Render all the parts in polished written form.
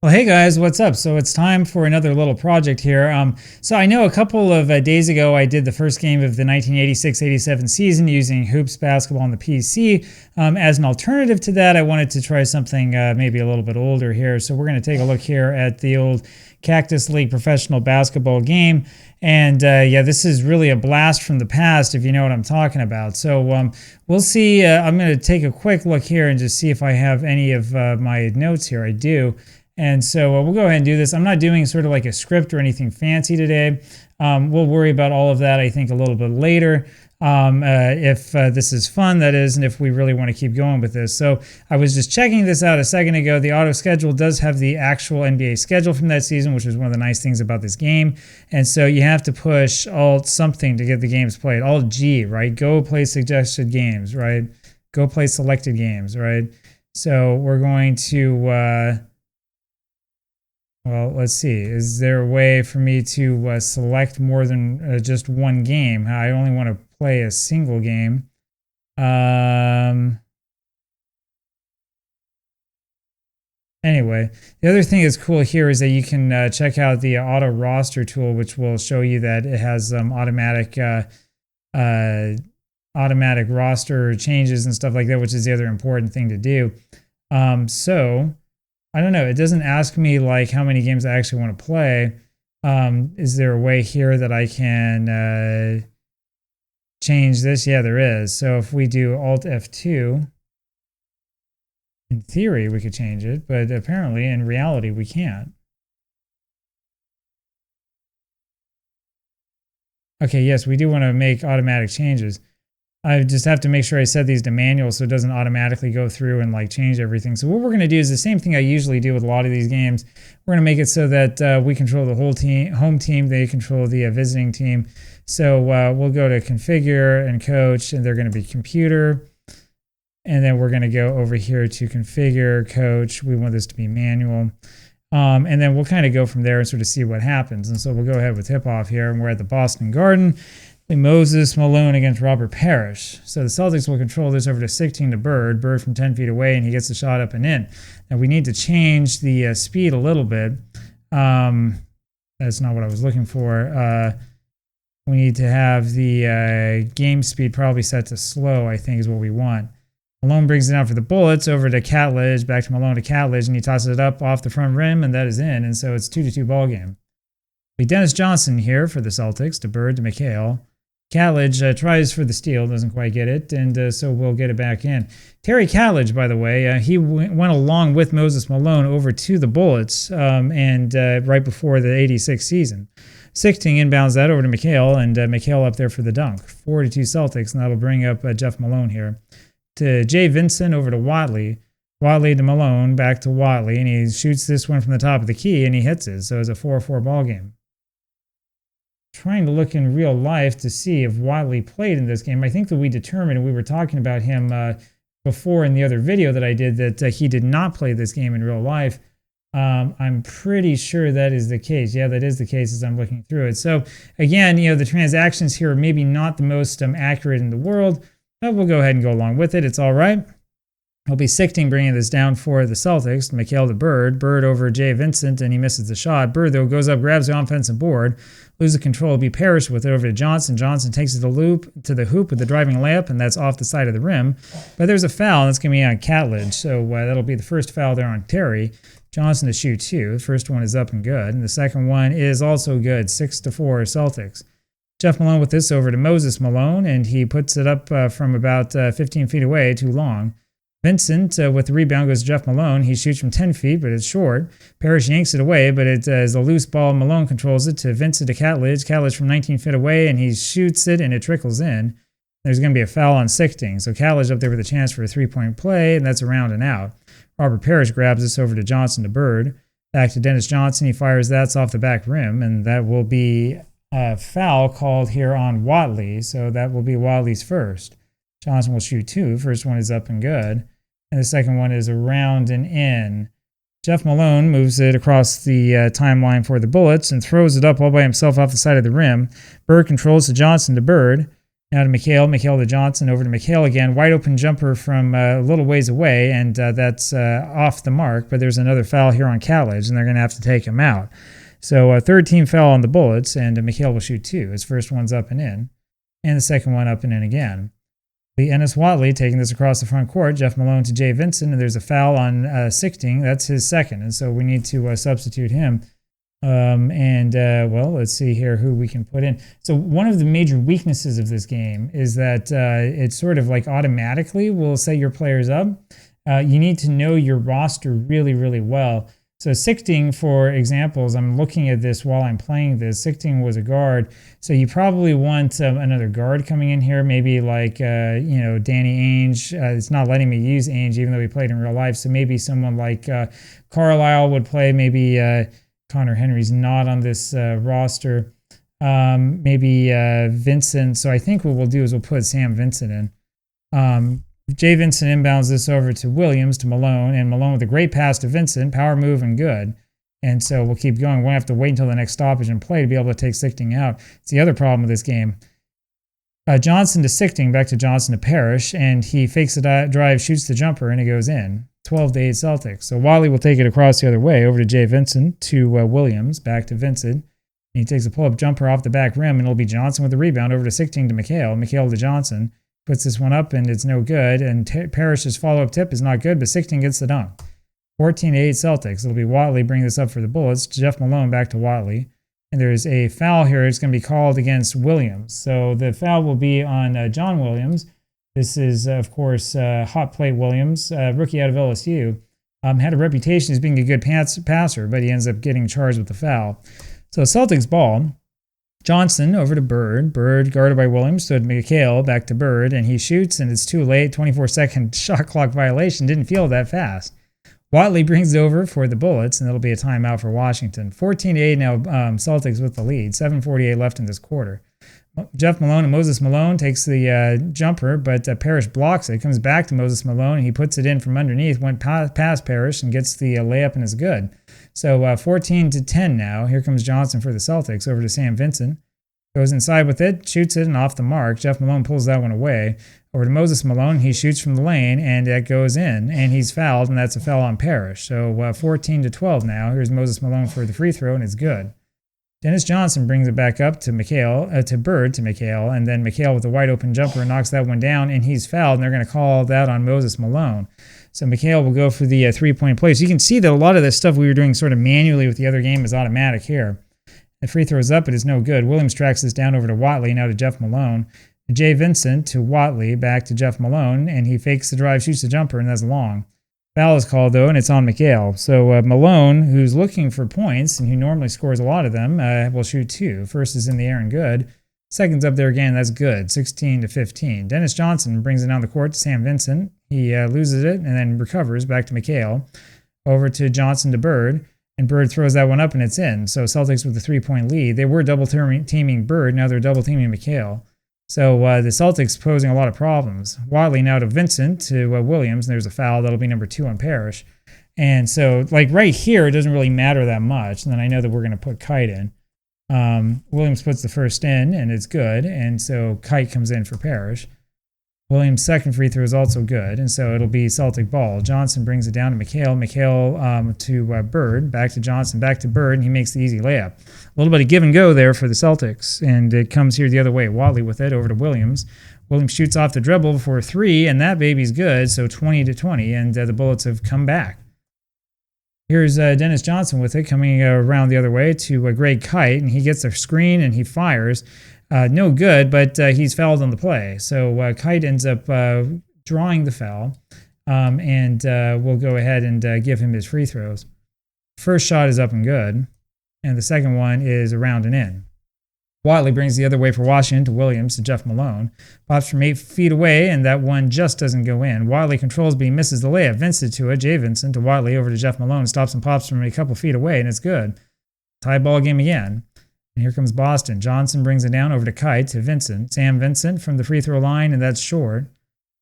Well, hey guys, what's up? So it's time for another little project here. So I know a couple of days ago I did the first game of the 1986-87 season using Hoops Basketball on the PC. As an alternative to that, I wanted to try something maybe a little bit older here. So we're going to take a look here at the old Cactus League Professional Basketball game. And yeah, this is really a blast from the past, if you know what I'm talking about. So we'll see. I'm going to take a quick look here and just see if I have any of my notes here. I do. And so we'll go ahead and do this. I'm not doing sort of like a script or anything fancy today. We'll worry about all of that, I think, a little bit later. If this is fun, that is, and if we really want to keep going with this. So I was just checking this out a second ago. The auto schedule does have the actual NBA schedule from that season, which is one of the nice things about this game. And so you have to push Alt something to get the games played. Alt G, right? Go play suggested games, right? Go play selected games, right? So we're going to... well, let's see. Is there a way for me to select more than just one game? I only want to play a single game. Anyway, the other thing that's cool here is that you can check out the auto roster tool, which will show you that it has automatic roster changes and stuff like that, which is the other important thing to do. So I don't know. It doesn't ask me like how many games I actually want to play. Is there a way here that I can change this? Yeah, there is. So if we do Alt F2, in theory we could change it, but apparently in reality we can't. Okay, yes, we do want to make automatic changes. I just have to make sure I set these to manual so it doesn't automatically go through and like change everything. So what we're going to do is the same thing I usually do with a lot of these games. We're going to make it so that we control the whole team, home team, they control the visiting team. So we'll go to configure and coach, and they're going to be computer. And then we're going to go over here to configure, coach. We want this to be manual. And then we'll kind of go from there and sort of see what happens. And so we'll go ahead with tip-off here, and we're at the Boston Garden. Moses Malone against Robert Parrish. So the Celtics will control this over to 16 to Bird. Bird from 10 feet away, and he gets the shot up and in. Now we need to change the speed a little bit. That's not what I was looking for. We need to have the game speed probably set to slow, I think is what we want. Malone brings it out for the Bullets over to Catledge, back to Malone to Catledge, and he tosses it up off the front rim, and that is in. And so it's 2-2 ball game. Dennis Johnson here for the Celtics, to Bird, to McHale. Catledge tries for the steal, doesn't quite get it, and so we'll get it back in. Terry Catledge, by the way, he went along with Moses Malone over to the Bullets and right before the 86 season. Sixting inbounds that over to McHale, and McHale up there for the dunk. 4-2 Celtics, and that'll bring up Jeff Malone here. To Jay Vincent over to Watley. Watley to Malone, back to Watley, and he shoots this one from the top of the key, and he hits it, so it's a 4-4 ball game. Trying to look in real life to see if Watley played in this game. I think that we determined, and we were talking about him before in the other video that I did, that he did not play this game in real life. I'm pretty sure that is the case. Yeah, that is the case as I'm looking through it. So again, you know, the transactions here are maybe not the most accurate in the world, but we'll go ahead and go along with it. It's all right. I'll be Sixting bringing this down for the Celtics. McHale to Bird. Bird over Jay Vincent, and he misses the shot. Bird, though, goes up, grabs the offensive board, loses control. It'll be Parrish with it over to Johnson. Johnson takes it to the hoop with the driving layup, and that's off the side of the rim. But there's a foul, and that's going to be on Catledge. So that'll be the first foul there on Terry. Johnson to shoot two. The first one is up and good. And the second one is also good. 6-4 Celtics. Jeff Malone with this over to Moses Malone, and he puts it up from about 15 feet away, too long. Vincent with the rebound goes to Jeff Malone. He shoots from 10 feet, but it's short. Parrish yanks it away, but it is a loose ball. Malone controls it to Vincent to Catledge. Catledge from 19 feet away, and he shoots it, and it trickles in. There's going to be a foul on Sixting. So Catledge up there with a chance for a three-point play, and that's a round and out. Robert Parrish grabs this over to Johnson to Bird. Back to Dennis Johnson. He fires that off the back rim, and that will be a foul called here on Watley. So that will be Watley's first. Johnson will shoot two. First one is up and good. And the second one is around and in. Jeff Malone moves it across the timeline for the Bullets and throws it up all by himself off the side of the rim. Bird controls to Johnson to Bird. Now to McHale, McHale to Johnson, over to McHale again. Wide open jumper from a little ways away, and that's off the mark, but there's another foul here on Catledge, and they're going to have to take him out. So a third team foul on the Bullets, and McHale will shoot 2. His first one's up and in, and the second one up and in again. The Ennis Watley taking this across the front court. Jeff Malone to Jay Vincent, and there's a foul on Sichting. That's his second, and so we need to substitute him. Well, let's see here who we can put in. So one of the major weaknesses of this game is that it's sort of like automatically will set your players up. You need to know your roster really, really well. So Sichting, for examples, I'm looking at this while I'm playing this. Sichting was a guard, so you probably want another guard coming in here, maybe like Danny Ainge. It's not letting me use Ainge, even though he played in real life. So maybe someone like Carlisle would play. Maybe Connor Henry's not on this roster. Maybe Vincent. So I think what we'll do is we'll put Sam Vincent in. Jay Vincent inbounds this over to Williams, to Malone, and Malone with a great pass to Vincent, power move and good. And so we'll keep going. We'll have to wait until the next stoppage and play to be able to take Sichting out. It's the other problem with this game. Johnson to Sichting, back to Johnson to Parrish, and he fakes the drive, shoots the jumper, and it goes in. 12-8 Celtics. So Watley will take it across the other way, over to Jay Vincent, to Williams, back to Vincent. And he takes a pull-up jumper off the back rim, and it'll be Johnson with the rebound, over to Sichting to McHale. McHale to Johnson. Puts this one up, and it's no good. And Parrish's follow-up tip is not good, but Sichting gets the dunk. 14-8 Celtics. It'll be Watley bringing this up for the Bullets. Jeff Malone back to Watley. And there's a foul here. It's going to be called against Williams. So the foul will be on John Williams. This is, of course, Hot Plate Williams, rookie out of LSU. Had a reputation as being a good passer, but he ends up getting charged with the foul. So Celtics ball. Johnson over to Bird. Bird guarded by Williams, stood McHale back to Bird, and he shoots, and it's too late. 24-second shot clock violation. Didn't feel that fast. Watley brings it over for the Bullets, and it'll be a timeout for Washington. 14-8 now, Celtics with the lead. 7:48 left in this quarter. Jeff Malone and Moses Malone takes the jumper, but Parrish blocks it. Comes back to Moses Malone, and he puts it in from underneath. Went past Parrish and gets the layup, and is good. So 14-10 now. Here comes Johnson for the Celtics, over to Sam Vincent. Goes inside with it, shoots it, and off the mark. Jeff Malone pulls that one away. Over to Moses Malone. He shoots from the lane, and that goes in. And he's fouled, and that's a foul on Parrish. So 14-12 now. Here's Moses Malone for the free throw, and it's good. Dennis Johnson brings it back up to McHale, to Bird to McHale, and then McHale with a wide open jumper knocks that one down, and he's fouled, and they're going to call that on Moses Malone. So McHale will go for the three-point play. So you can see that a lot of this stuff we were doing sort of manually with the other game is automatic here. The free throw is up, it is no good. Williams tracks this down over to Watley, now to Jeff Malone. Jay Vincent to Watley, back to Jeff Malone, and he fakes the drive, shoots the jumper, and that's long. Foul is called, though, and it's on McHale. So Malone, who's looking for points, and who normally scores a lot of them, will shoot 2. First is in the air and good. Second's up there again, that's good, 16-15. Dennis Johnson brings it down the court to Sam Vincent. He loses it and then recovers back to McHale. Over to Johnson to Bird, and Bird throws that one up, and it's in. So Celtics with a 3-point lead. They were double-teaming Bird, now they're double-teaming McHale. So the Celtics posing a lot of problems. Watley now to Vincent, to Williams, and there's a foul. That'll be number 2 on Parrish. And so, like right here, it doesn't really matter that much. And then I know that we're going to put Kite in. Williams puts the first in, and it's good. And so Kite comes in for Parrish. Williams' second free throw is also good, and so it'll be Celtic ball. Johnson brings it down to McHale. McHale to Bird, back to Johnson, back to Bird, and he makes the easy layup. A little bit of give and go there for the Celtics, and it comes here the other way. Watley with it over to Williams. Williams shoots off the dribble for 3, and that baby's good, so 20-20, and the Bullets have come back. Here's Dennis Johnson with it, coming around the other way to Greg Kite, and he gets a screen, and he fires. No good, but he's fouled on the play. So Kite ends up drawing the foul, and we'll go ahead and give him his free throws. First shot is up and good, and the second one is around and in. Watley brings the other way for Washington to Williams to Jeff Malone. Pops from 8 feet away, and that one just doesn't go in. Watley controls, but he misses the layup. Vincent to it. Jay Vincent to Watley over to Jeff Malone. Stops and pops from a couple feet away, and it's good. Tie ball game again. And here comes Boston. Johnson brings it down over to Kite to Vincent. Sam Vincent from the free throw line, and that's short.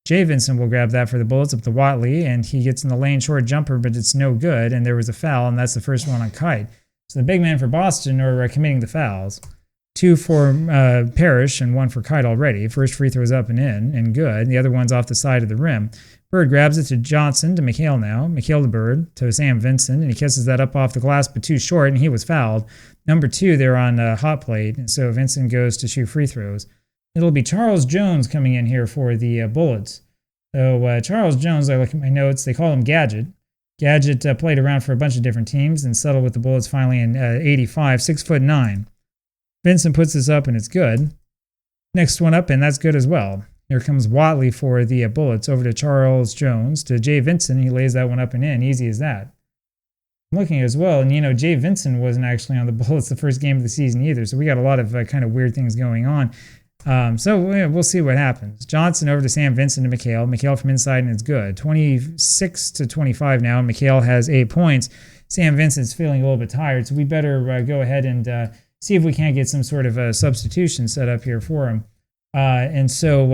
Jay Vincent will grab that for the Bullets up to Watley, and he gets in the lane short jumper, but it's no good, and there was a foul, and that's the first one on Kite. So the big men for Boston are committing the fouls. 2 for Parrish and 1 for Kite already. First free throw's up and in and good. The other one's off the side of the rim. Bird grabs it to Johnson, to McHale now. McHale to Bird, to Sam Vincent, and he kisses that up off the glass, but too short, and he was fouled. Number 2 there on hot plate, and so Vincent goes to shoot free throws. It'll be Charles Jones coming in here for the Bullets. So Charles Jones, I look at my notes, they call him Gadget. Gadget played around for a bunch of different teams and settled with the Bullets finally in 85, 6'9". Vincent puts this up and it's good. Next one up and that's good as well. Here comes Watley for the Bullets over to Charles Jones to Jay Vincent. He lays that one up and in, easy as that. I'm looking as well, and Jay Vincent wasn't actually on the Bullets the first game of the season either, so we got a lot of kind of weird things going on. So we'll see what happens. Johnson over to Sam Vincent to McHale. McHale from inside, and it's good. 26 to 25 now. McHale has 8 points. Sam Vincent's feeling a little bit tired, so we better go ahead and see if we can't get some sort of a substitution set up here for him. And so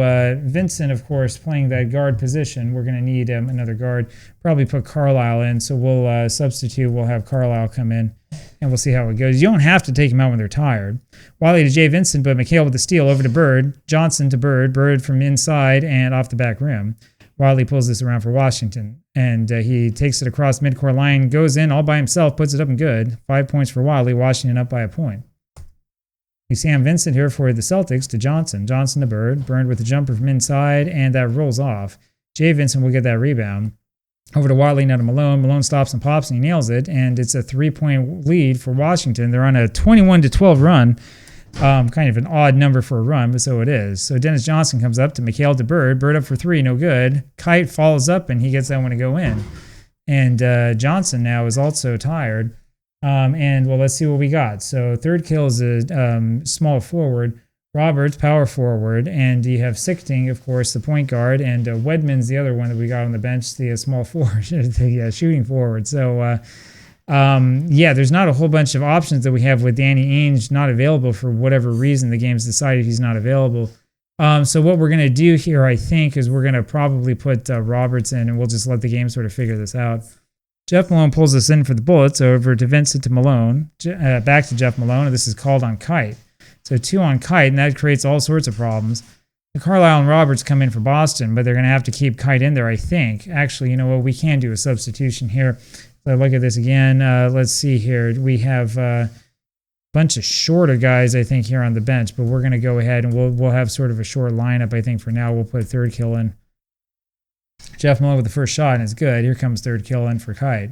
Vincent, of course, playing that guard position. We're going to need another guard. Probably put Carlisle in, so we'll substitute. We'll have Carlisle come in, and we'll see how it goes. You don't have to take him out when they're tired. Wiley to Jay Vincent, but McHale with the steal over to Bird. Johnson to Bird. Bird from inside and off the back rim. Wiley pulls this around for Washington, and he takes it across midcourt line, goes in all by himself, puts it up and good. 5 points for Wiley. Washington up by a point. You see Sam Vincent here for the Celtics to Johnson. Johnson to Bird. Bird with the jumper from inside, and that rolls off. Jay Vincent will get that rebound. Over to Watley, now to Malone. Malone stops and pops, and he nails it, and it's a 3-point lead for Washington. They're on a 21-12 run. Kind of an odd number for a run, but so it is. So Dennis Johnson comes up to McHale to Bird. Bird up for 3, no good. Kite follows up, and he gets that one to go in. And Johnson now is also tired. And well, let's see what we got. So third kill is a small forward. Roberts, power forward. And you have Sichting, of course, the point guard. And Wedman's the other one that we got on the bench, the small forward, the shooting forward. So, there's not a whole bunch of options that we have with Danny Ainge not available for whatever reason. The game's decided he's not available. So what we're going to do here, I think, is we're going to probably put Roberts in, and we'll just let the game sort of figure this out. Jeff Malone pulls us in for the Bullets over to Vincent to Malone, back to Jeff Malone, and this is called on Kite. So 2 on Kite, and that creates all sorts of problems. The Carlisle and Roberts come in for Boston, but they're going to have to keep Kite in there, I think. Actually, you know what? We can do a substitution here. So look at this again. Let's see here. We have a bunch of shorter guys, I think, here on the bench, but we're going to go ahead and we'll have sort of a short lineup, I think, for now. We'll put third kill in. Jeff Malone with the first shot, and it's good. Here comes third kill in for Kite.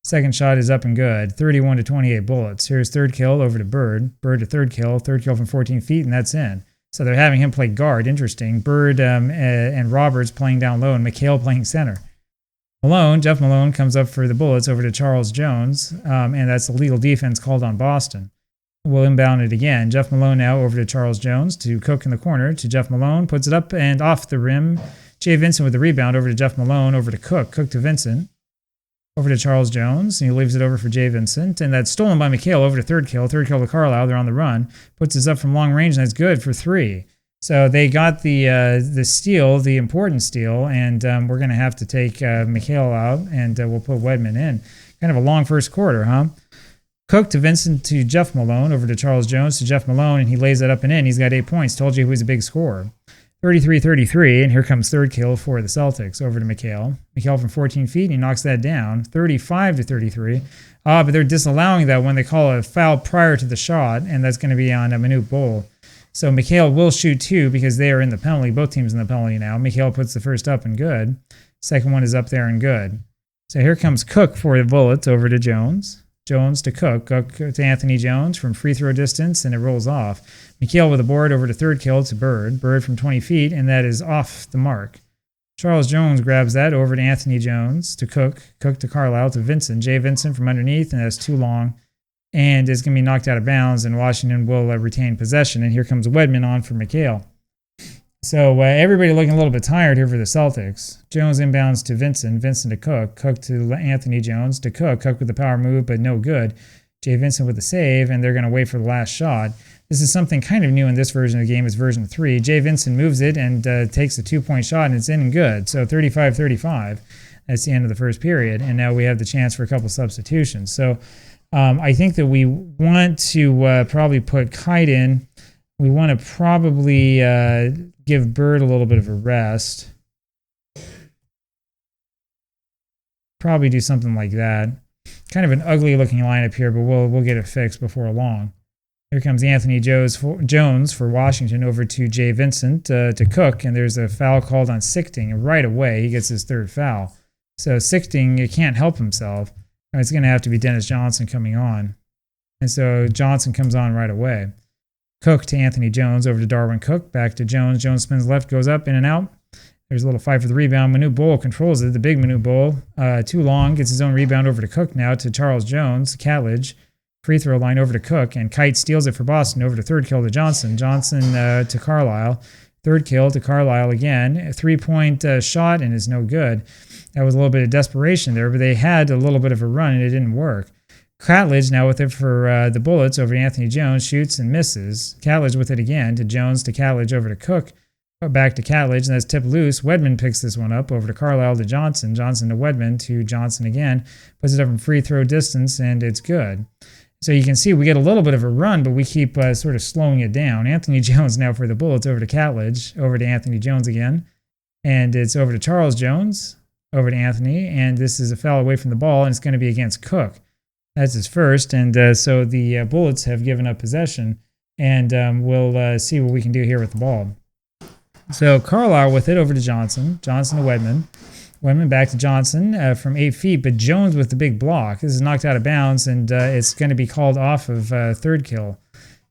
Second shot is up and good. 31 to 28 Bullets. Here's third kill over to Bird. Bird to third kill from 14 feet, and that's in. So they're having him play guard. Interesting. Bird and Roberts playing down low, and McHale playing center. Jeff Malone comes up for the Bullets over to Charles Jones, and that's a legal defense called on Boston. We'll inbound it again. Jeff Malone now over to Charles Jones to Cook in the corner to Jeff Malone. Puts it up and off the rim. Jay Vincent with the rebound over to Jeff Malone, over to Cook. Cook to Vincent. Over to Charles Jones, and he leaves it over for Jay Vincent. And that's stolen by McHale over to third kill. Third kill to Carlisle. They're on the run. Puts this up from long range, and that's good for 3. So they got the steal, the important steal, and we're going to have to take McHale out, and we'll put Wedman in. Kind of a long first quarter, huh? Cook to Vincent to Jeff Malone, over to Charles Jones to Jeff Malone, and he lays it up and in. He's got 8 points. Told you he was a big scorer. 33-33, and here comes third kill for the Celtics over to McHale. McHale from 14 feet, and he knocks that down. 35 to 33. But they're disallowing that when they call a foul prior to the shot, and that's going to be on Manute Bol. So McHale will shoot 2 because they are in the penalty. Both teams in the penalty now. McHale puts the first up and good. Second one is up there and good. So here comes Cook for the Bullets over to Jones. Jones to Cook. Cook to Anthony Jones from free throw distance, and it rolls off. McHale with a board over to third kill to Bird. Bird from 20 feet, and that is off the mark. Charles Jones grabs that over to Anthony Jones to Cook. Cook to Carlisle to Vincent. Jay Vincent from underneath, and that's too long. And it's going to be knocked out of bounds, and Washington will retain possession. And here comes Wedman on for McHale. So everybody looking a little bit tired here for the Celtics. Jones inbounds to Vincent. Vincent to Cook. Cook to Anthony Jones to Cook. Cook with the power move, but no good. Jay Vincent with the save, and they're going to wait for the last shot. This is something kind of new in this version of the game. It's version 3. Jay Vincent moves it and takes a 2-point shot, and it's in and good. So 35-35. That's the end of the first period, and now we have the chance for a couple substitutions. So I think that we want to probably put Kite in. We want to probably give Bird a little bit of a rest. Probably do something like that. Kind of an ugly looking lineup here, but we'll get it fixed before long. Here comes Anthony Jones for Washington over to Jay Vincent to Cook, and there's a foul called on Sichting, and right away he gets his third foul. So Sichting, he can't help himself. And it's going to have to be Dennis Johnson coming on. And so Johnson comes on right away. Cook to Anthony Jones, over to Darwin Cook, back to Jones. Jones spins left, goes up, in and out. There's a little fight for the rebound. Manute Bol controls it. The big Manute Bol, too long, gets his own rebound over to Cook now to Charles Jones. Catledge, free throw line over to Cook, and Kite steals it for Boston over to third kill to Johnson. Johnson to Carlisle. Third kill to Carlisle again. A three-point shot, and is no good. That was a little bit of desperation there, but they had a little bit of a run, and it didn't work. Catledge now with it for the Bullets over to Anthony Jones, shoots and misses. Catledge with it again to Jones to Catledge over to Cook, back to Catledge, and that's tipped loose. Wedman picks this one up over to Carlisle to Johnson, Johnson to Wedman to Johnson again, puts it up from free throw distance, and it's good. So you can see we get a little bit of a run, but we keep sort of slowing it down. Anthony Jones now for the Bullets over to Catledge, over to Anthony Jones again, and it's over to Charles Jones, over to Anthony, and this is a foul away from the ball, and it's going to be against Cook. That's his first, and so the Bullets have given up possession, and we'll see what we can do here with the ball. So Carlisle with it over to Johnson, Johnson to Wedman, Wedman back to Johnson from 8 feet, but Jones with the big block. This is knocked out of bounds, and it's going to be called off of third kill.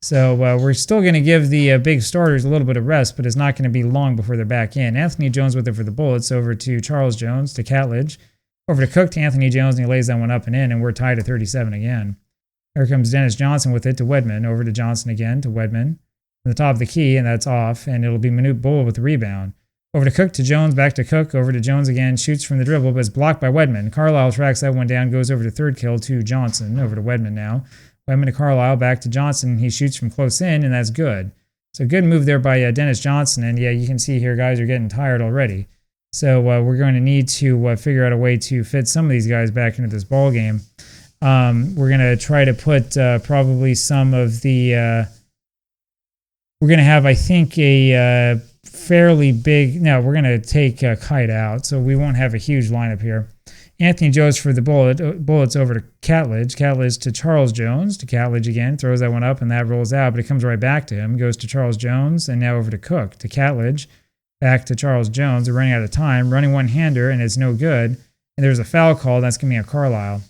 So we're still going to give the big starters a little bit of rest, but it's not going to be long before they're back in. Anthony Jones with it for the Bullets, over to Charles Jones to Catledge, over to Cook to Anthony Jones, and he lays that one up and in, and we're tied at 37 again. Here comes Dennis Johnson with it to Wedman, over to Johnson again to Wedman, the top of the key, and that's off, and it'll be Manute Bol with the rebound. Over to Cook to Jones, back to Cook, over to Jones again, shoots from the dribble, but it's blocked by Wedman. Carlisle tracks that one down, goes over to third kill to Johnson, over to Wedman now. Wedman to Carlisle, back to Johnson, he shoots from close in, and that's good. So good move there by Dennis Johnson, and yeah, you can see here guys are getting tired already. So we're going to need to figure out a way to fit some of these guys back into this ball game. We're going to try to put probably some of the... we're going to have, I think, a fairly big... No, we're going to take Kite out, so we won't have a huge lineup here. Anthony Jones for the Bullets over to Catledge. Catledge to Charles Jones, to Catledge again. Throws that one up, and that rolls out, but it comes right back to him. Goes to Charles Jones, and now over to Cook. To Catledge. Back to Charles Jones. They're running out of time. Running one-hander, and it's no good. And there's a foul call. That's going to be a Carlisle.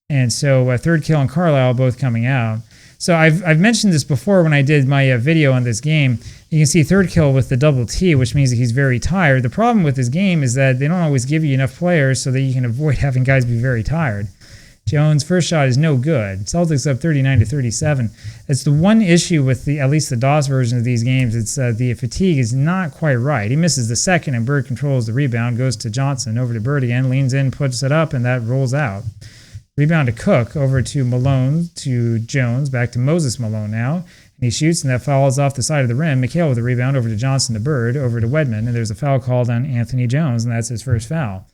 And so third kill and Carlisle both coming out. So I've mentioned this before when I did my video on this game. You can see third kill with the double T, which means that he's very tired. The problem with this game is that they don't always give you enough players so that you can avoid having guys be very tired. Jones' first shot is no good. Celtics up 39-37. It's the one issue with at least the DOS version of these games. It's the fatigue is not quite right. He misses the second, and Bird controls the rebound, goes to Johnson, over to Bird again, leans in, puts it up, and that rolls out. Rebound to Cook, over to Malone, to Jones, back to Moses Malone now. And he shoots, and that falls off the side of the rim. McHale with the rebound, over to Johnson to Bird, over to Wedman, and there's a foul called on Anthony Jones, and that's his first foul.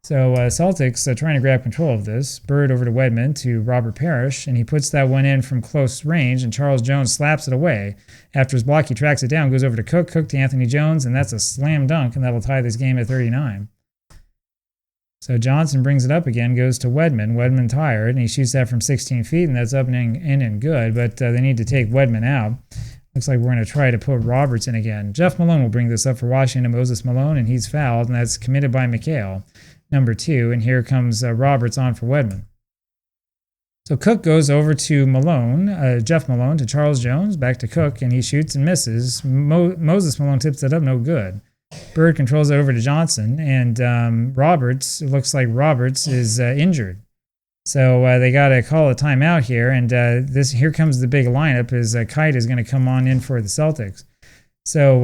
So Celtics trying to grab control of this. Bird over to Wedman to Robert Parrish, and he puts that one in from close range, and Charles Jones slaps it away. After his block, he tracks it down, goes over to Cook, Cook to Anthony Jones, and that's a slam dunk, and that'll tie this game at 39. So Johnson brings it up again, goes to Wedman. Wedman tired, and he shoots that from 16 feet, and that's up and in and good, but they need to take Wedman out. Looks like we're going to try to put Roberts in again. Jeff Malone will bring this up for Washington, Moses Malone, and he's fouled, and that's committed by McHale, number 2, and here comes Roberts on for Wedman. So Cook goes over to Malone, Jeff Malone to Charles Jones, back to Cook, and he shoots and misses. Moses Malone tips it up, no good. Bird controls it over to Johnson, and Roberts, it looks like Roberts is injured. So they got to call a timeout here, and here comes the big lineup, as Kite is going to come on in for the Celtics. So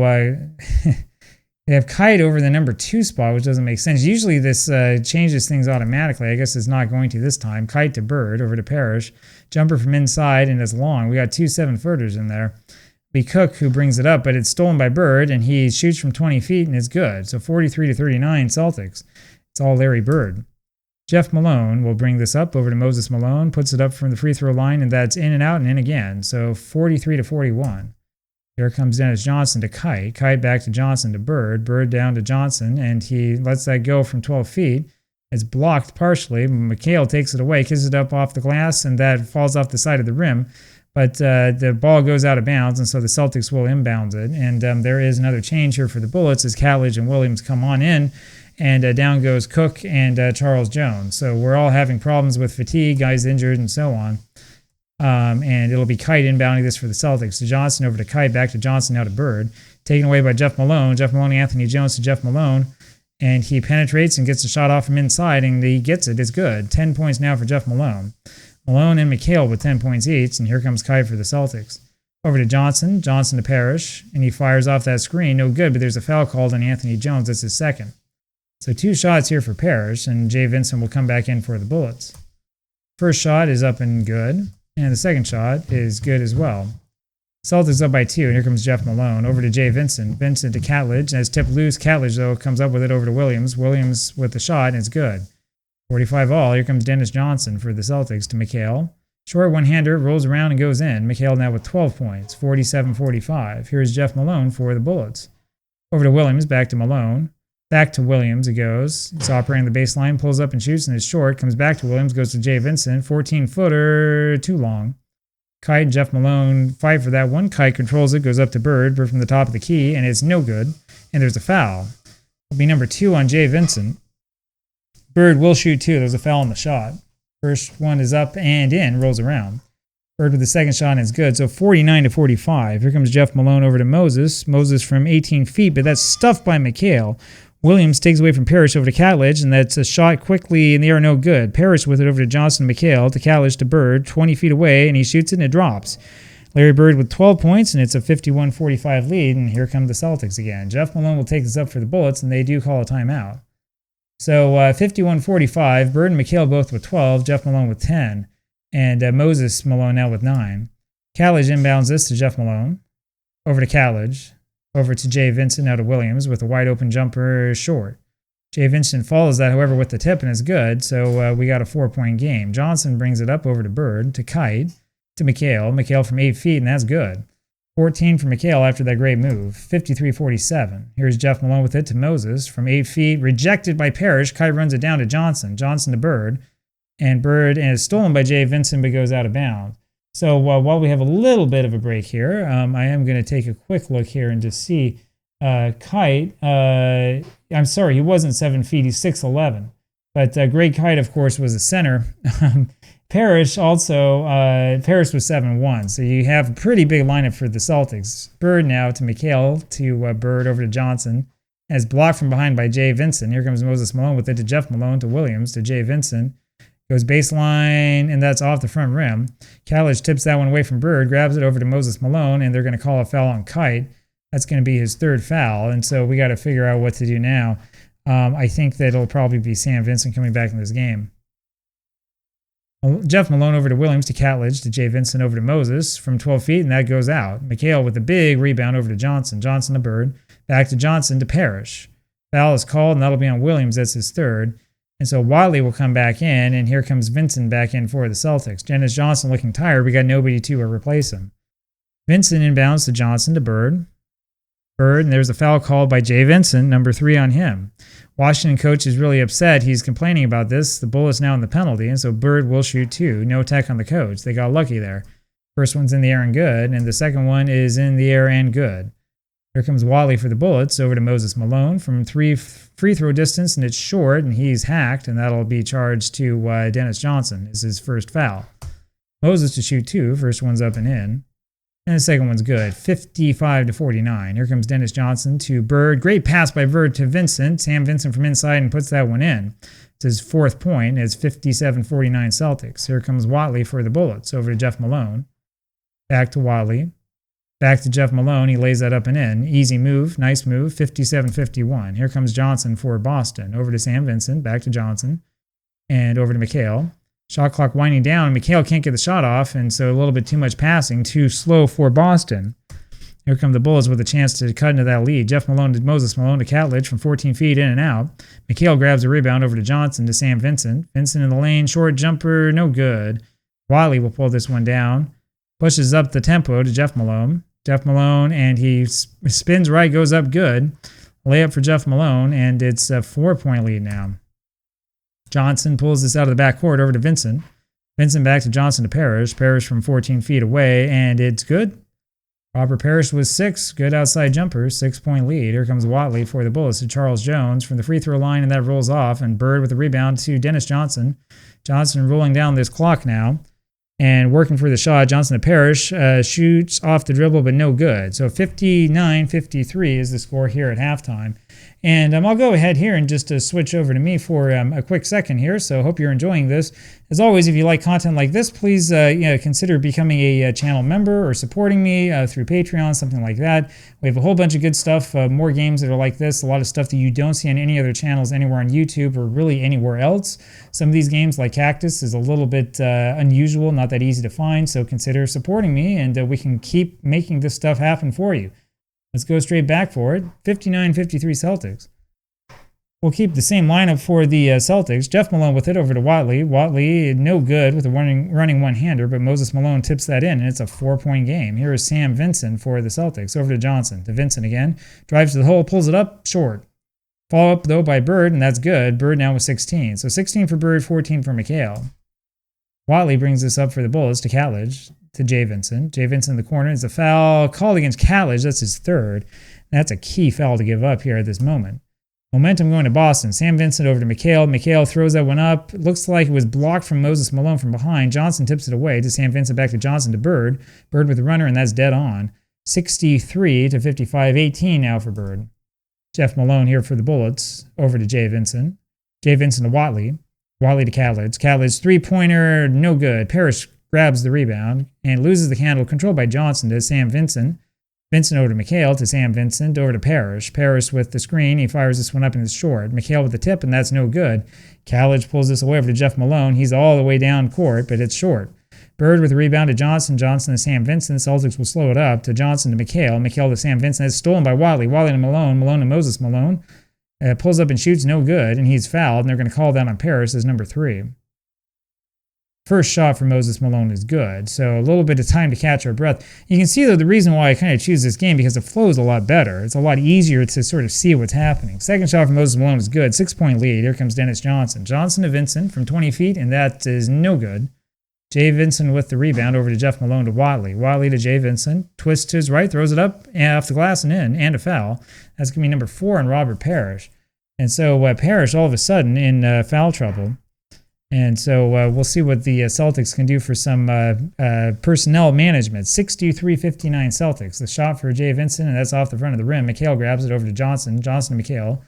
they have Kite over the number 2 spot, which doesn't make sense. Usually this changes things automatically. I guess it's not going to this time. Kite to Bird, over to Parrish. Jumper from inside, and it's long. We got 2 7-footers in there. Be Cook who brings it up, but it's stolen by Bird, and he shoots from 20 feet, and it's good. So 43-39 Celtics. It's all Larry Bird. Jeff Malone will bring this up over to Moses Malone, puts it up from the free throw line, and that's in and out and in again. So 43-41. Here comes Dennis Johnson to Kite. Kite back to Johnson to Bird. Bird down to Johnson, and he lets that go from 12 feet. It's blocked partially. McHale takes it away, kisses it up off the glass, and that falls off the side of the rim. But the ball goes out of bounds, and so the Celtics will inbound it. And there is another change here for the Bullets as Catledge and Williams come on in, and down goes Cook and Charles Jones. So we're all having problems with fatigue, guys injured, and so on. And it'll be Kite inbounding this for the Celtics. To Johnson over to Kite, back to Johnson, now to Bird. Taken away by Jeff Malone. Jeff Malone, Anthony Jones to Jeff Malone. And he penetrates and gets a shot off from inside, and he gets it. It's good. 10 points now for Jeff Malone. Malone and McHale with 10 points each, and here comes Kite for the Celtics. Over to Johnson. Johnson to Parrish, and he fires off that screen. No good, but there's a foul called on Anthony Jones. That's his second. So 2 shots here for Parrish, and Jay Vincent will come back in for the Bullets. First shot is up and good, and the second shot is good as well. Celtics up by 2, and here comes Jeff Malone. Over to Jay Vincent. Vincent to Catledge. As tipped loose, Catledge, though, comes up with it over to Williams. Williams with the shot, and it's good. 45 all. Here comes Dennis Johnson for the Celtics to McHale. Short one-hander, rolls around and goes in. McHale now with 12 points, 47-45. Here's Jeff Malone for the Bullets. Over to Williams, back to Malone. Back to Williams it goes. He's operating the baseline, pulls up and shoots, and it's short. Comes back to Williams, goes to Jay Vincent. 14-footer, too long. Kite and Jeff Malone fight for that one. Kite controls it, goes up to Bird. Bird from the top of the key, and it's no good. And there's a foul. It'll be number 2 on Jay Vincent. Bird will shoot 2. There's a foul on the shot. First one is up and in, rolls around. Bird with the second shot, and it's good. So 49-45. Here comes Jeff Malone over to Moses. Moses from 18 feet, but that's stuffed by McHale. Williams takes away from Parrish over to Catledge, and that's a shot quickly in the air, no good. Parrish with it over to Johnson McHale, to Catledge to Bird, 20 feet away, and he shoots it and it drops. Larry Bird with 12 points, and it's a 51-45 lead, and here come the Celtics again. Jeff Malone will take this up for the Bullets, and they do call a timeout. So 51-45, Bird and McHale both with 12, Jeff Malone with 10, and Moses Malone now with 9. Catledge inbounds this to Jeff Malone, over to Catledge, over to Jay Vincent, now to Williams with a wide open jumper short. Jay Vincent follows that, however, with the tip, and it's good, so we got a 4-point game. Johnson brings it up over to Bird, to Kite, to McHale. McHale from 8 feet, and that's good. 14 for McHale after that great move. 53-47. Here's Jeff Malone with it to Moses from 8 feet. Rejected by Parrish. Kite runs it down to Johnson. Johnson to Bird. And Bird is stolen by Jay Vincent, but goes out of bounds. So while we have a little bit of a break here, I am going to take a quick look here and just see Kite. I'm sorry, he wasn't 7 feet. He's 6'11". But Greg Kite, of course, was a center. Parrish also, Parrish was 7'1", so you have a pretty big lineup for the Celtics. Bird now to McHale, to Bird over to Johnson, as blocked from behind by Jay Vincent. Here comes Moses Malone with it to Jeff Malone, to Williams, to Jay Vincent. Goes baseline, and that's off the front rim. Catledge tips that one away from Bird, grabs it over to Moses Malone, and they're going to call a foul on Kite. That's going to be his 3rd foul, and so we got to figure out what to do now. I think that it'll probably be Sam Vincent coming back in this game. Jeff Malone over to Williams, to Catledge, to Jay Vincent over to Moses from 12 feet, and that goes out. McHale with a big rebound over to Johnson. Johnson to Bird, back to Johnson to Parrish. Foul is called, and that'll be on Williams. That's his 3rd. And so Wiley will come back in, and here comes Vincent back in for the Celtics. Dennis Johnson looking tired. We got nobody to replace him. Vincent inbounds to Johnson to Bird. Bird, and there's a foul called by Jay Vincent, number 3 on him. Washington coach is really upset. He's complaining about this. The Bullets now in the penalty, and so Bird will shoot 2. No tech on the coach. They got lucky there. First one's in the air and good, and the second one is in the air and good. Here comes Wiley for the Bullets, over to Moses Malone from 3 free throw distance, and it's short, and he's hacked, and that'll be charged to Dennis Johnson. It's his 1st foul. Moses to shoot 2. First one's up and in. And the second one's good. 55-49. Here comes Dennis Johnson to Bird. Great pass by Bird to Vincent. Sam Vincent from inside and puts that one in. It's his 4th point. It's 57-49 Celtics. Here comes Watley for the Bullets. Over to Jeff Malone. Back to Watley. Back to Jeff Malone. He lays that up and in. Easy move. Nice move. 57-51. Here comes Johnson for Boston. Over to Sam Vincent. Back to Johnson. And over to McHale. Shot clock winding down. McHale can't get the shot off, and so a little bit too much passing. Too slow for Boston. Here come the Bullets with a chance to cut into that lead. Jeff Malone to Moses Malone to Catledge from 14 feet in and out. McHale grabs a rebound over to Johnson to Sam Vincent. Vincent in the lane, short jumper, no good. Wiley will pull this one down. Pushes up the tempo to Jeff Malone. Jeff Malone, and he spins right, goes up good. Layup for Jeff Malone, and it's a 4-point lead now. Johnson pulls this out of the backcourt over to Vincent. Vincent back to Johnson to Parrish. Parrish from 14 feet away, and it's good. Robert Parrish with 6. Good outside jumper. 6-point lead. Here comes Watley for the Bullets to Charles Jones from the free throw line, and that rolls off. And Bird with the rebound to Dennis Johnson. Johnson rolling down this clock now and working for the shot. Johnson to Parrish. Shoots off the dribble, but no good. So 59-53 is the score here at halftime. And I'll go ahead here and just switch over to me for a quick second here. So hope you're enjoying this. As always, if you like content like this, please consider becoming a channel member or supporting me through Patreon, something like that. We have a whole bunch of good stuff, more games that are like this, a lot of stuff that you don't see on any other channels anywhere on YouTube or really anywhere else. Some of these games like Cactus is a little bit unusual, not that easy to find, so consider supporting me and we can keep making this stuff happen for you. Let's go straight back for it. 59-53 Celtics. We'll keep the same lineup for the Celtics. Jeff Malone with it over to Watley. Watley, no good with a running one-hander, but Moses Malone tips that in, and it's a 4-point game. Here is Sam Vincent for the Celtics. Over to Johnson. To Vincent again. Drives to the hole, pulls it up, short. Follow up, though, by Bird, and that's good. Bird now with 16. So 16 for Bird, 14 for McHale. Watley brings this up for the Bullets to Catledge. To Jay Vincent. Jay Vincent in the corner. It's a foul called against Catledge. That's his third. That's a key foul to give up here at this moment. Momentum going to Boston. Sam Vincent over to McHale. McHale throws that one up. It looks like it was blocked from Moses Malone from behind. Johnson tips it away to Sam Vincent, back to Johnson to Bird. Bird with the runner, and that's dead on. 63-55. 18 now for Bird. Jeff Malone here for the Bullets. Over to Jay Vincent. Jay Vincent to Watley. Watley to Catledge. Catledge three-pointer, no good. Parrish grabs the rebound and loses the handle, controlled by Johnson to Sam Vincent. Vincent over to McHale to Sam Vincent, over to Parrish. Parrish with the screen. He fires this one up and it's short. McHale with the tip, and that's no good. Catledge pulls this away over to Jeff Malone. He's all the way down court, but it's short. Bird with the rebound to Johnson. Johnson to Sam Vincent. Celtics will slow it up to Johnson to McHale. McHale to Sam Vincent. It's stolen by Watley. Watley to Malone. Malone to Moses Malone. Pulls up and shoots, no good, and he's fouled, and they're going to call that on Parrish as number 3. First shot for Moses Malone is good, so a little bit of time to catch our breath. You can see, though, the reason why I kind of choose this game, because the flow is a lot better. It's a lot easier to sort of see what's happening. Second shot for Moses Malone is good. 6-point lead. Here comes Dennis Johnson. Johnson to Vincent from 20 feet, and that is no good. Jay Vincent with the rebound over to Jeff Malone to Watley. Watley to Jay Vincent. Twists to his right, throws it up off the glass and in, and a foul. That's going to be number 4 on Robert Parrish. And so Parrish all of a sudden in foul trouble. And so we'll see what the Celtics can do for some personnel management. 63-59 Celtics. The shot for Jay Vincent, and that's off the front of the rim. McHale grabs it over to Johnson. Johnson to McHale.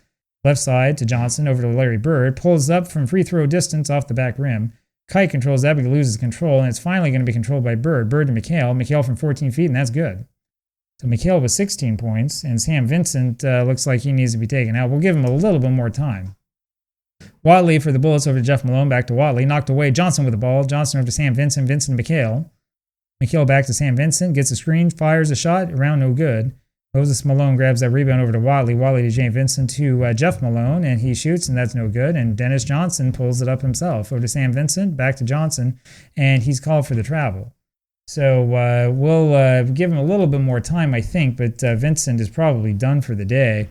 Left side to Johnson, over to Larry Bird. Pulls up from free throw distance off the back rim. Kite controls that, but he loses control, and it's finally going to be controlled by Bird. Bird to McHale. McHale from 14 feet, and that's good. So McHale with 16 points, and Sam Vincent looks like he needs to be taken out. We'll give him a little bit more time. Watley for the Bullets over to Jeff Malone, back to Watley. Knocked away. Johnson with the ball. Johnson over to Sam Vincent. Vincent to McHale. McHale back to Sam Vincent. Gets a screen. Fires a shot. Around no good. Moses Malone grabs that rebound over to Watley. Watley to Jay Vincent to Jeff Malone, and he shoots, and that's no good. And Dennis Johnson pulls it up himself. Over to Sam Vincent. Back to Johnson. And he's called for the travel. So we'll give him a little bit more time, I think, but Vincent is probably done for the day.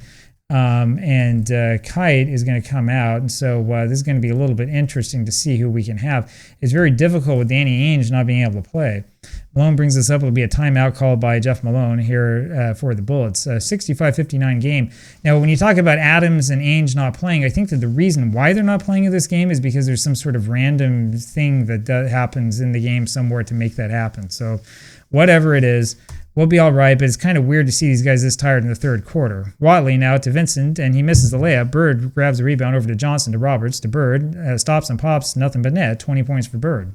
And Kite is going to come out, and so this is going to be a little bit interesting to see who we can have. It's very difficult with Danny Ainge not being able to play. Malone brings this up. It'll be a timeout called by Jeff Malone here for the Bullets. 65-59 game. Now, when you talk about Adams and Ainge not playing, I think that the reason why they're not playing in this game is because there's some sort of random thing that happens in the game somewhere to make that happen. So whatever it is, we'll be all right, but it's kind of weird to see these guys this tired in the third quarter. Watley now to Vincent, and he misses the layup. Bird grabs the rebound over to Johnson to Roberts to Bird. Stops and pops, nothing but net. 20 points for Bird.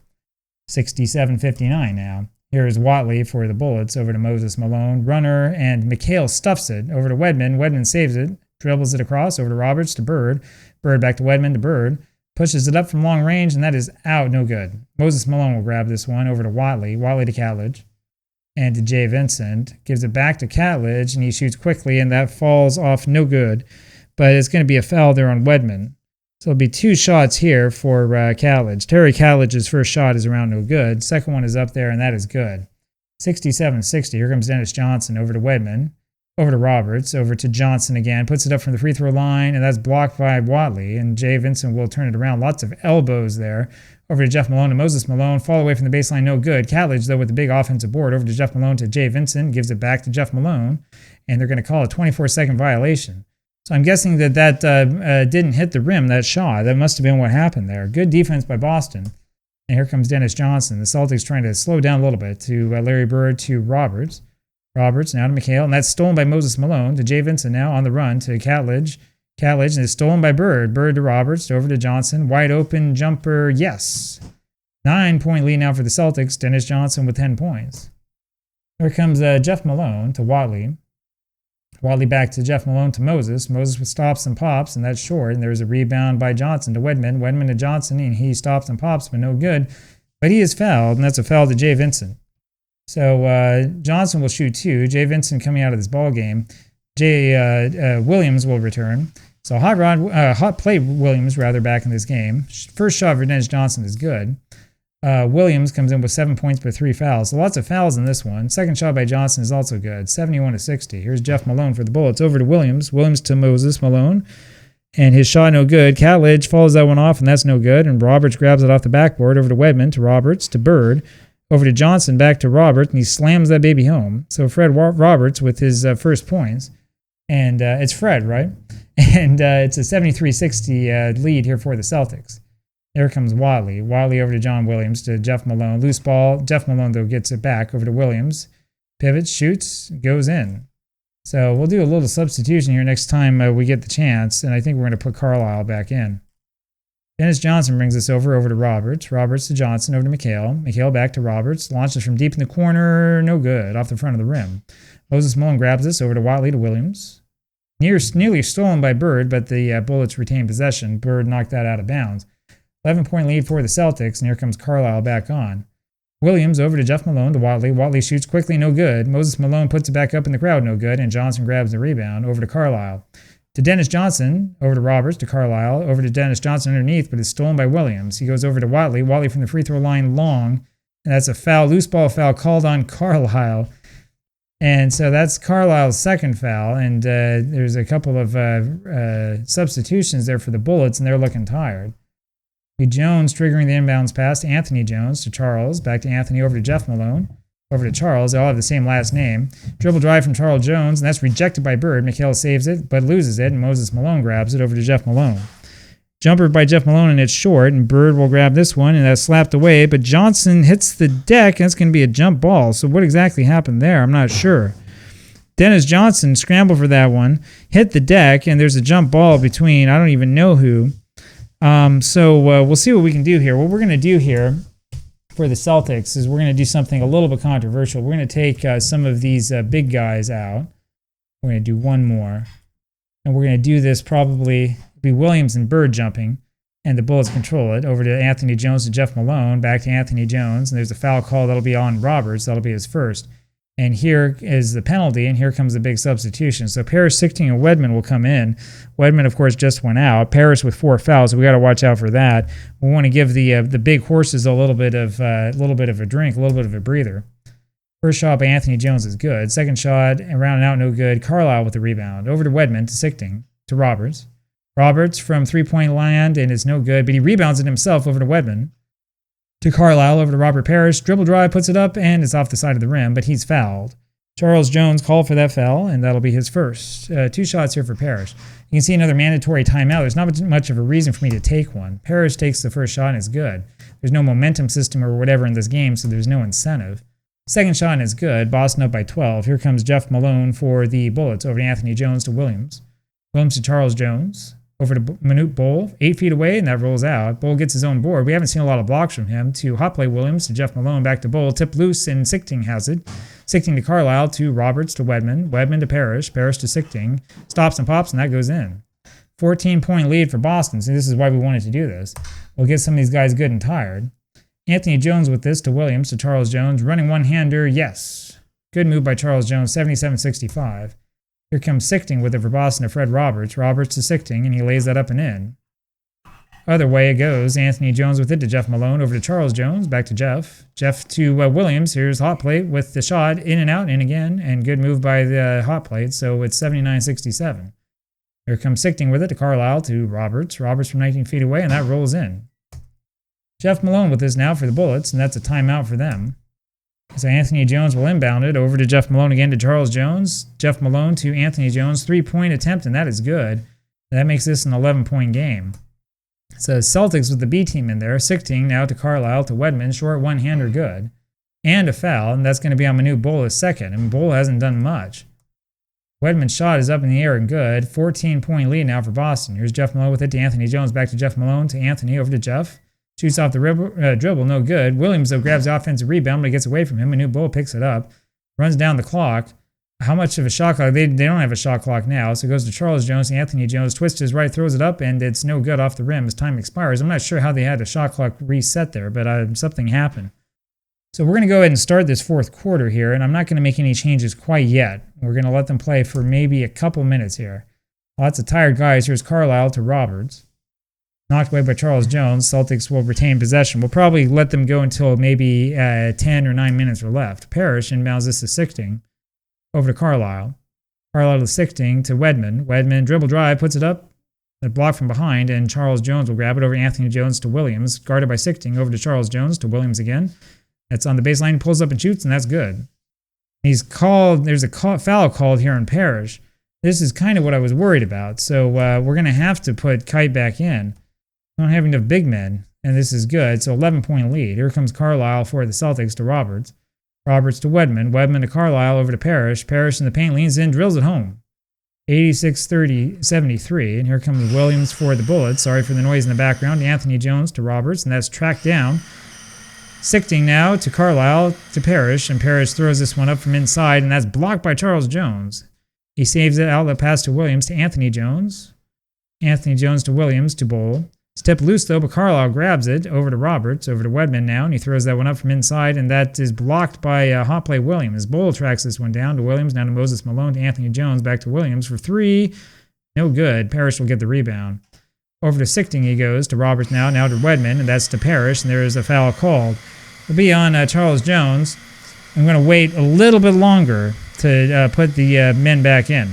67-59 now. Here is Watley for the Bullets over to Moses Malone. Runner, and McHale stuffs it over to Wedman. Wedman saves it. Dribbles it across over to Roberts to Bird. Bird back to Wedman to Bird. Pushes it up from long range, and that is out. No good. Moses Malone will grab this one over to Watley. Watley to Catledge. and to Jay Vincent. Gives it back to Catledge, and he shoots quickly, and that falls off no good. But it's going to be a foul there on Wedman. So it'll be 2 shots here for Catledge. Terry Catledge's first shot is around no good. Second one is up there, and that is good. 67-60. Here comes Dennis Johnson over to Wedman. Over to Roberts. Over to Johnson again. Puts it up from the free throw line, and that's blocked by Watley. And Jay Vincent will turn it around. Lots of elbows there. Over to Jeff Malone to Moses Malone. Fall away from the baseline, no good. Catledge, though, with the big offensive board. Over to Jeff Malone to Jay Vincent. Gives it back to Jeff Malone. And they're going to call a 24-second violation. So I'm guessing that didn't hit the rim, that shot. That must have been what happened there. Good defense by Boston. And here comes Dennis Johnson. The Celtics trying to slow down a little bit to Larry Bird to Roberts. Roberts now to McHale. And that's stolen by Moses Malone to Jay Vincent now on the run to Catledge. Catledge, and it's stolen by Bird. Bird to Roberts, over to Johnson. Wide open jumper, yes. 9-point lead now for the Celtics. Dennis Johnson with 10 points. Here comes Jeff Malone to Watley. Watley back to Jeff Malone to Moses. Moses with stops and pops, and that's short. And there's a rebound by Johnson to Wedman. Wedman to Johnson, and he stops and pops, but no good. But he is fouled, and that's a foul to Jay Vincent. So Johnson will shoot 2. Jay Vincent coming out of this ball game. Jay Williams will return. So hot play Williams rather back in this game. First shot for Dennis Johnson is good. Williams comes in with 7 points but 3 fouls. So lots of fouls in this one. Second shot by Johnson is also good. 71-60. Here's Jeff Malone for the Bullets. Over to Williams. Williams to Moses Malone. And his shot no good. Catledge follows that one off, and that's no good. And Roberts grabs it off the backboard. Over to Wedman, to Roberts, to Bird. Over to Johnson, back to Roberts, and he slams that baby home. So Fred Roberts with his first points. And it's Fred, right? And it's a 73-60 lead here for the Celtics. There comes Watley. Watley over to John Williams to Jeff Malone. Loose ball. Jeff Malone, though, gets it back over to Williams. Pivots, shoots, goes in. So we'll do a little substitution here next time we get the chance, and I think we're going to put Carlisle back in. Dennis Johnson brings this over to Roberts. Roberts to Johnson, over to McHale. McHale back to Roberts. Launches from deep in the corner. No good. Off the front of the rim. Moses Malone grabs this over to Watley to Williams. Nearly stolen by Bird, but the Bullets retain possession. Bird knocked that out of bounds. 11-point lead for the Celtics, and here comes Carlisle back on. Williams over to Jeff Malone to Watley. Watley shoots quickly, no good. Moses Malone puts it back up in the crowd, no good, and Johnson grabs the rebound. Over to Carlisle. To Dennis Johnson, over to Roberts, to Carlisle. Over to Dennis Johnson underneath, but it's stolen by Williams. He goes over to Watley. Watley from the free throw line, long, and that's a foul, loose ball foul called on Carlisle. And so that's Carlisle's second foul, and there's a couple of substitutions there for the Bullets, and they're looking tired. Jones triggering the inbounds pass to Anthony Jones to Charles. Back to Anthony, over to Jeff Malone. Over to Charles. They all have the same last name. Dribble drive from Charles Jones, and that's rejected by Bird. McHale saves it, but loses it, and Moses Malone grabs it over to Jeff Malone. Jumper by Jeff Malone, and it's short, and Bird will grab this one, and that's slapped away, but Johnson hits the deck, and it's going to be a jump ball. So what exactly happened there? I'm not sure. Dennis Johnson scrambled for that one, hit the deck, and there's a jump ball between, I don't even know who. So we'll see what we can do here. What we're going to do here for the Celtics is we're going to do something a little bit controversial. We're going to take some of these big guys out. We're going to do one more. And we're going to do this probably be Williams and Bird jumping, and the Bullets control it. Over to Anthony Jones to Jeff Malone, back to Anthony Jones, and there's a foul call that'll be on Roberts. That'll be his first. And here is the penalty, and here comes the big substitution. So Parrish, Sichting, and Wedman will come in. Wedman, of course, just went out. Parrish with 4 fouls, so we got to watch out for that. We want to give the big horses a little bit of a drink, a little bit of a breather. First shot by Anthony Jones is good. Second shot, around and out, no good. Carlisle with the rebound. Over to Wedman, to Sichting, to Roberts. Roberts from three-point land, and it's no good, but he rebounds it himself over to Wedman. To Carlisle, over to Robert Parrish. Dribble drive, puts it up, and it's off the side of the rim, but he's fouled. Charles Jones called for that foul, and that'll be his first. 2 shots here for Parrish. You can see another mandatory timeout. There's not much of a reason for me to take one. Parrish takes the first shot, and it's good. There's no momentum system or whatever in this game, so there's no incentive. Second shot, and it's good. Boston up by 12. Here comes Jeff Malone for the Bullets. Over to Anthony Jones to Williams. Williams to Charles Jones. Over to Manute Bol, 8 feet away, and that rolls out. Bol gets his own board. We haven't seen a lot of blocks from him. To hot play Williams, to Jeff Malone, back to Bol. Tip loose, and Sichting has it. Sichting to Carlisle, to Roberts, to Wedman. Wedman to Parrish. Parrish to Sichting. Stops and pops, and that goes in. 14-point lead for Boston. So this is why we wanted to do this. We'll get some of these guys good and tired. Anthony Jones with this to Williams, to Charles Jones. Running one-hander, yes. Good move by Charles Jones, 77-65. Here comes Sichting with it for Boston to Fred Roberts. Roberts to Sichting, and he lays that up and in. Other way it goes. Anthony Jones with it to Jeff Malone. Over to Charles Jones. Back to Jeff. Jeff to Williams. Here's hot plate with the shot. In and out, in again. And good move by the hot plate. So it's 79-67. Here comes Sichting with it to Carlisle to Roberts. Roberts from 19 feet away, and that rolls in. Jeff Malone with this now for the Bullets, and that's a timeout for them. So Anthony Jones will inbound it over to Jeff Malone again to Charles Jones. Jeff Malone to Anthony Jones. 3-point attempt, and that is good. That makes this an 11-point game. So Celtics with the B team in there. Sichting now to Carlisle to Wedman. Short one-hander good. And a foul, and that's going to be on Manu Bola's second. And Bola hasn't done much. Wedman's shot is up in the air and good. 14-point lead now for Boston. Here's Jeff Malone with it to Anthony Jones. Back to Jeff Malone to Anthony. Over to Jeff. Shoots off the dribble, no good. Williams, though, grabs the offensive rebound, but it gets away from him. Manu Bola picks it up. Runs down the clock. How much of a shot clock? They don't have a shot clock now, so it goes to Charles Jones. Anthony Jones twists his right, throws it up, and it's no good off the rim as time expires. I'm not sure how they had a shot clock reset there, but something happened. So we're going to go ahead and start this fourth quarter here, and I'm not going to make any changes quite yet. We're going to let them play for maybe a couple minutes here. Lots of tired guys. Here's Carlisle to Roberts. Knocked away by Charles Jones. Celtics will retain possession. We'll probably let them go until maybe 10 or 9 minutes are left. Parrish inbounds this to Sichting. Over to Carlisle. Carlisle to Sichting to Wedman. Wedman dribble drive, puts it up. A block from behind, and Charles Jones will grab it over Anthony Jones to Williams. Guarded by Sichting. Over to Charles Jones to Williams again. That's on the baseline, pulls up and shoots, and that's good. There's a foul called here on Parrish. This is kind of what I was worried about. So we're going to have to put Kite back in. We don't have enough big men, and this is good. So 11-point lead. Here comes Carlisle for the Celtics to Roberts. Roberts to Wedman. Wedman to Carlisle over to Parrish. Parrish in the paint, leans in, drills it home. 86-73. And here comes Williams for the Bullets. Sorry for the noise in the background. Anthony Jones to Roberts, and that's tracked down. Sichting now to Carlisle to Parrish, and Parrish throws this one up from inside, and that's blocked by Charles Jones. He saves it, outlet pass to Williams to Anthony Jones. Anthony Jones to Williams to Bowl. Step loose though, but Carlisle grabs it over to Roberts, over to Wedman now, and he throws that one up from inside, and that is blocked by hot play Williams. Bowl tracks this one down to Williams, now to Moses Malone to Anthony Jones, back to Williams for three. No good. Parrish will get the rebound. Over to Sichting he goes, to Roberts now to Wedman, and that's to Parrish, and there is a foul called. It'll be on Charles Jones. I'm going to wait a little bit longer to put the men back in.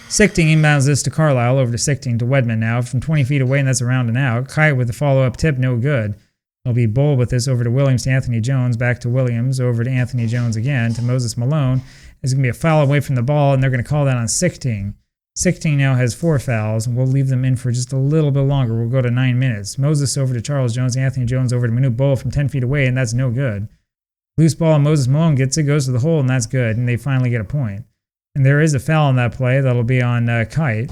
Sichting inbounds this to Carlisle, over to Sichting to Wedman now from 20 feet away, and that's around and out. Kite with the follow-up tip, no good. It'll be Bull with this over to Williams to Anthony Jones, back to Williams, over to Anthony Jones again, to Moses Malone. There's going to be a foul away from the ball, and they're going to call that on Sichting. Sichting now has 4 fouls, and we'll leave them in for just a little bit longer. We'll go to 9 minutes. Moses over to Charles Jones, Anthony Jones over to Manu Bull from 10 feet away, and that's no good. Loose ball, and Moses Malone gets it, goes to the hole, and that's good, and they finally get a point. And there is a foul on that play. That'll be on Kite.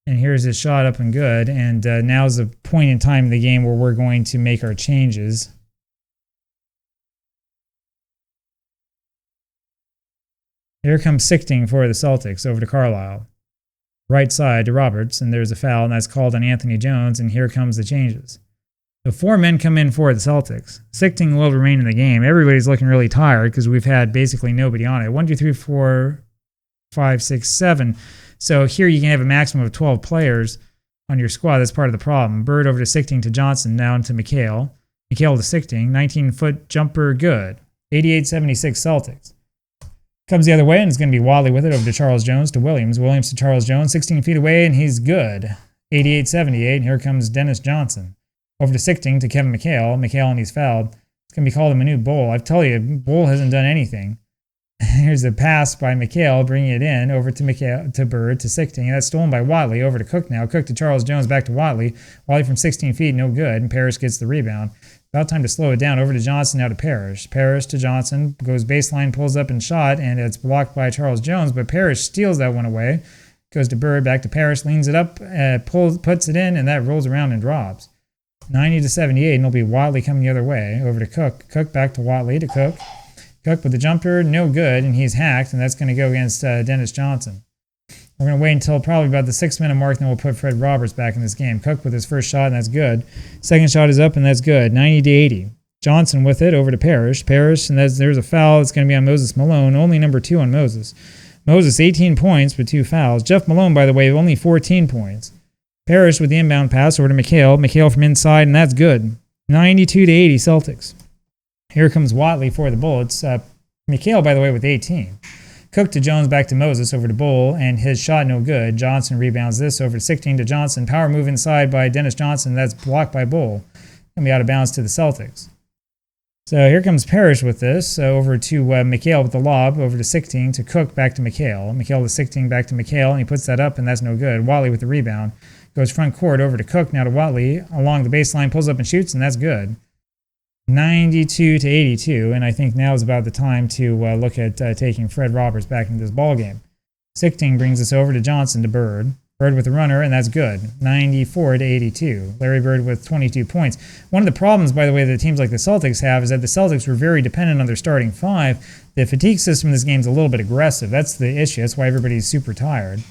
And here's his shot up and good. And now's the point in time in the game where we're going to make our changes. Here comes Sichting for the Celtics, over to Carlisle. Right side to Roberts, and there's a foul, and that's called on Anthony Jones, and here comes the changes. So 4 men come in for the Celtics. Sichting will remain in the game. Everybody's looking really tired because we've had basically nobody on it. 1, 2, 3, 4, 5, 6, 7. So here you can have a maximum of 12 players on your squad. That's part of the problem. Bird over to Sichting to Johnson, down to McHale. McHale to Sichting. 19-foot jumper, good. 88-76 Celtics. Comes the other way, and it's going to be Wadley with it over to Charles Jones to Williams. Williams to Charles Jones, 16 feet away, and he's good. 88-78, and here comes Dennis Johnson. Over to Sichting to Kevin McHale. McHale, and he's fouled. It's going to be called a Manu Bull. I tell you, Bull hasn't done anything. Here's a pass by McHale, bringing it in over to McHale, to Bird, to Sichting, and that's stolen by Wadley. Over to Cook now. Cook to Charles Jones, back to Wadley. Wadley from 16 feet, no good, and Parrish gets the rebound. About time to slow it down. Over to Johnson, now to Parrish. Parrish to Johnson, goes baseline, pulls up and shot, and it's blocked by Charles Jones, but Parrish steals that one away. Goes to Bird, back to Parrish, leans it up, puts it in, and that rolls around and drops. 90-78, and it'll be Wadley coming the other way. Over to Cook. Cook back to Wadley, to Cook. Cook with the jumper, no good, and he's hacked, and that's going to go against Dennis Johnson. We're going to wait until probably about the 6-minute mark, then we'll put Fred Roberts back in this game. Cook with his first shot, and that's good. Second shot is up, and that's good. 90-80. Johnson with it over to Parrish. Parrish, and there's a foul. It's going to be on Moses Malone. Only number 2 on Moses. Moses, 18 points with 2 fouls. Jeff Malone, by the way, only 14 points. Parrish with the inbound pass over to McHale. McHale from inside, and that's good. 92-80 Celtics. Here comes Watley for the Bullets. McHale, by the way, with 18. Cook to Jones, back to Moses, over to Bull, and his shot no good. Johnson rebounds this over to 16 to Johnson. Power move inside by Dennis Johnson. That's blocked by Bull. Going to be out of bounds to the Celtics. So here comes Parrish with this, over to McHale with the lob, over to 16 to Cook, back to McHale. McHale to 16, back to McHale, and he puts that up, and that's no good. Watley with the rebound. Goes front court over to Cook, now to Watley. Along the baseline, pulls up and shoots, and that's good. 92-82, and I think now is about the time to look at taking Fred Roberts back into this ballgame. 16 brings us over to Johnson to Bird. Bird with the runner, and that's good. 94-82. Larry Bird with 22 points. One of the problems, by the way, that teams like the Celtics have is that the Celtics were very dependent on their starting 5. The fatigue system in this game is a little bit aggressive. That's the issue. That's why everybody's super tired.